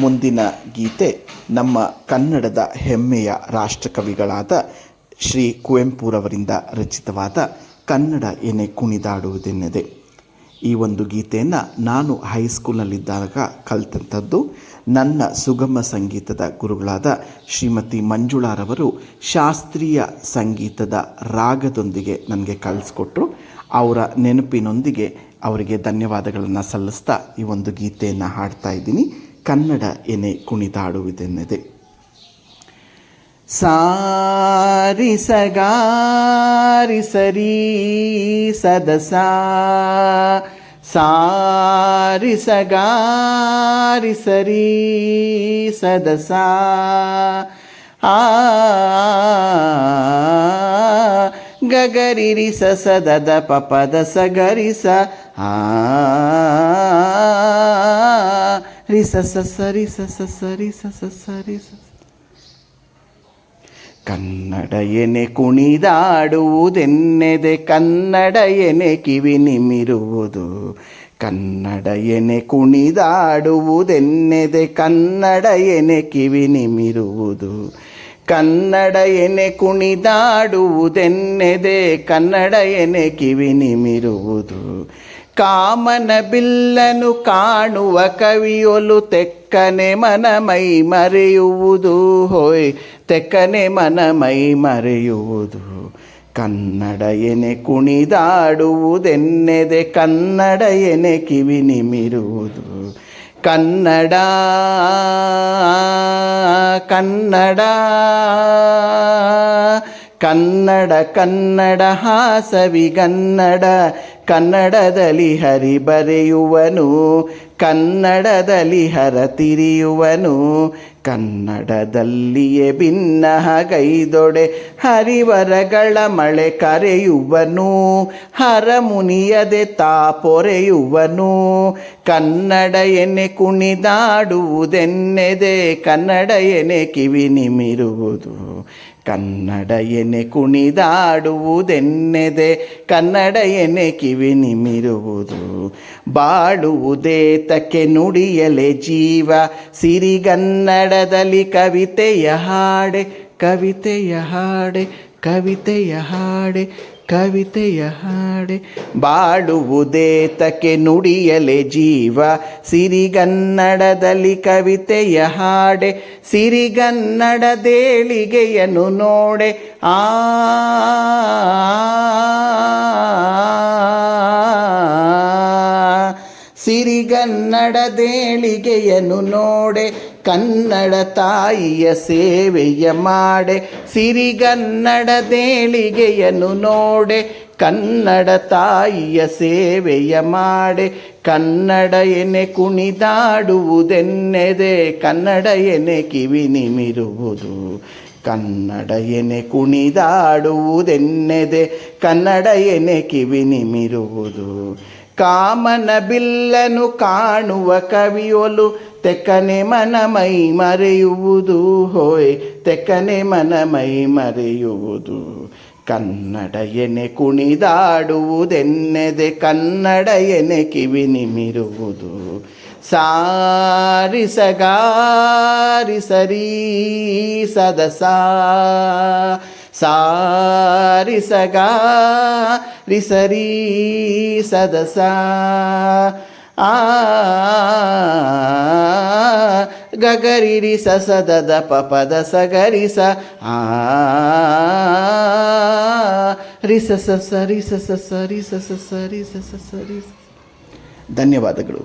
ಮುಂದಿನ ಗೀತೆ ನಮ್ಮ ಕನ್ನಡದ ಹೆಮ್ಮೆಯ ರಾಷ್ಟ್ರಕವಿಗಳಾದ ಶ್ರೀ ಕುವೆಂಪುರವರಿಂದ ರಚಿತವಾದ ಕನ್ನಡ ಎನೆ ಕುಣಿದಾಡುವುದೆನ್ನದೆ. ಈ ಒಂದು ಗೀತೆಯನ್ನು ನಾನು ಹೈಸ್ಕೂಲ್ನಲ್ಲಿದ್ದಾಗ ಕಲಿತಂಥದ್ದು. ನನ್ನ ಸುಗಮ ಸಂಗೀತದ ಗುರುಗಳಾದ ಶ್ರೀಮತಿ ಮಂಜುಳಾರವರು ಶಾಸ್ತ್ರೀಯ ಸಂಗೀತದ ರಾಗದೊಂದಿಗೆ ನನಗೆ ಕಲಿಸ್ಕೊಟ್ರು. ಅವರ ನೆನಪಿನೊಂದಿಗೆ ಅವರಿಗೆ ಧನ್ಯವಾದಗಳನ್ನು ಸಲ್ಲಿಸ್ತಾ ಈ ಒಂದು ಗೀತೆಯನ್ನು ಹಾಡ್ತಾ ಇದ್ದೀನಿ. ಕನ್ನಡ ಎನೆ ಕುಣಿದಾಡುವುದೆನ್ನದೆ. ಸಾರಿ ಸಗಾರಿ ಸರಿ ಸದಸ ಸಾರಿ ಸಗಾರಿ ಸರಿ ಸದಸ ಗಗರಿ ಸ ಸದದ ಪಪದ ಸಗರಿ ಸ ರಿ ಸ ಸರಿ ಸ ಸರಿ ಸ ಸರಿ ಸ. ಕನ್ನಡ ಎನೆ ಕುಣಿದಾಡುವುದೆನ್ನೆದೆ, ಕನ್ನಡ ಎನೆ ಕಿವಿ ನಿಮಿರುವುದು. ಕನ್ನಡ ಎನೆ ಕುಣಿದಾಡುವುದೆನ್ನೆದೆ, ಕನ್ನಡ ಎನೆ ಕಿವಿ ನಿಮಿರುವುದು. ಕನ್ನಡ ಎನೆ ಕುಣಿದಾಡುವುದೆನ್ನೆದೆ, ಕನ್ನಡ ಎನೆ ಕಿವಿ ನಿಮಿರುವುದು. ಕಾಮನ ಬಿಲ್ಲನು ಕಾಣುವ ಕವಿಯೊಲು ತೆಕ್ಕನೆ ಮನ ಮೈ ಮರೆಯುವುದು. ಹೋಯ್ ತೆಕ್ಕನೆ ಮನ ಮೈ ಮರೆಯುವುದು. ಕನ್ನಡ ಎನೆ ಕುಣಿದಾಡುವುದೆನ್ನೆದೆ, ಕನ್ನಡ ಎನೆ ಕಿವಿ ನಿಮಿರುವುದು. ಕನ್ನಡ ಕನ್ನಡ ಕನ್ನಡ ಕನ್ನಡ ಹಾಸವಿಗನ್ನಡ. ಕನ್ನಡದಲ್ಲಿ ಹರಿ ಬರೆಯುವನು, ಕನ್ನಡದಲ್ಲಿ ಹರ ತಿರಿಯುವನು. ಕನ್ನಡದಲ್ಲಿಯೇ ಭಿನ್ನಹಗೈದೊಡೆ ಹರಿವರಗಳ ಮಳೆ ಕರೆಯುವನು. ಹರ ಮುನಿಯದೆ ತಾ ಪೊರೆಯುವನು. ಕನ್ನಡ ಎನೆ ಕುಣಿದಾಡುವುದೆನ್ನೆದೆ, ಕನ್ನಡ ಎನೆ ಕಿವಿ ನಿಮಿರುವುದು. ಕನ್ನಡ ಎನೆ ಕುಣಿದಾಡುವುದೆನ್ನೆದೆ, ಕನ್ನಡ ಎನೆ ಕಿವಿ ನಿಮಿರುವುದು. ಬಾಳುವುದೇತಕ್ಕೆ ನುಡಿಯಲೆ ಜೀವ, ಸಿರಿಗನ್ನಡದಲ್ಲಿ ಕವಿತೆಯ ಹಾಡೆ. ಕವಿತೆಯ ಹಾಡೆ ಕವಿತೆಯ ಹಾಡೆ ಕವಿತೆಯ ಹಾಡೆ. ಬಾಳುವುದೇತಕ್ಕೆ ನುಡಿಯಲೆ ಜೀವ, ಸಿರಿಗನ್ನಡದಲ್ಲಿ ಕವಿತೆಯ ಹಾಡೆ. ಸಿರಿಗನ್ನಡದೇಳಿಗೆಯನ್ನು ನೋಡೆ. ಸಿರಿಗನ್ನಡದೇಳಿಗೆಯನ್ನು ನೋಡೆ, ಕನ್ನಡ ತಾಯಿಯ ಸೇವೆಯ ಮಾಡೆ. ಸಿರಿಗನ್ನಡದೇಳಿಗೆಯನ್ನು ನೋಡೆ, ಕನ್ನಡ ತಾಯಿಯ ಸೇವೆಯ ಮಾಡೆ. ಕನ್ನಡ ಎನೆ ಕುಣಿದಾಡುವುದೆನ್ನೆದೆ, ಕನ್ನಡ ಎನೆ ಕಿವಿ ನಿಮಿರುವುದು. ಕನ್ನಡ ಎನೆ ಕುಣಿದಾಡುವುದೆನ್ನೆದೆ, ಕನ್ನಡ ಎನೆ ಕಿವಿ ನಿಮಿರುವುದು. ಕಾಮನ ಬಿಲ್ಲನು ಕಾಣುವ ಕವಿಯೊಲು ತೆಕ್ಕನೆ ಮನ ಮೈ ಮರೆಯುವುದು. ಹೋಯ್ ತೆಕ್ಕನೆ ಮನ ಮೈ ಮರೆಯುವುದು. ಕನ್ನಡ ಎನೆ ಕುಣಿದಾಡುವುದೆನ್ನೆದೆ, ಕನ್ನಡ ಎನೆ ಕಿವಿ ನಿಮಿರುವುದು. ಸಾರಿ ಸಗಾರಿ ಸರಿ ಸದಸ ಸಾರಿ ಸಗಾರಿ ಸರಿ ಸದಸ ಗಗರಿ ರಿ ಸ ಸದದ ಪಪದ ಸಗರಿ ಸ ರಿ ಸ ಸರಿ ಸ ಸರಿ ಸ ಸರಿ ಸ ಸರಿ. ಧನ್ಯವಾದಗಳು.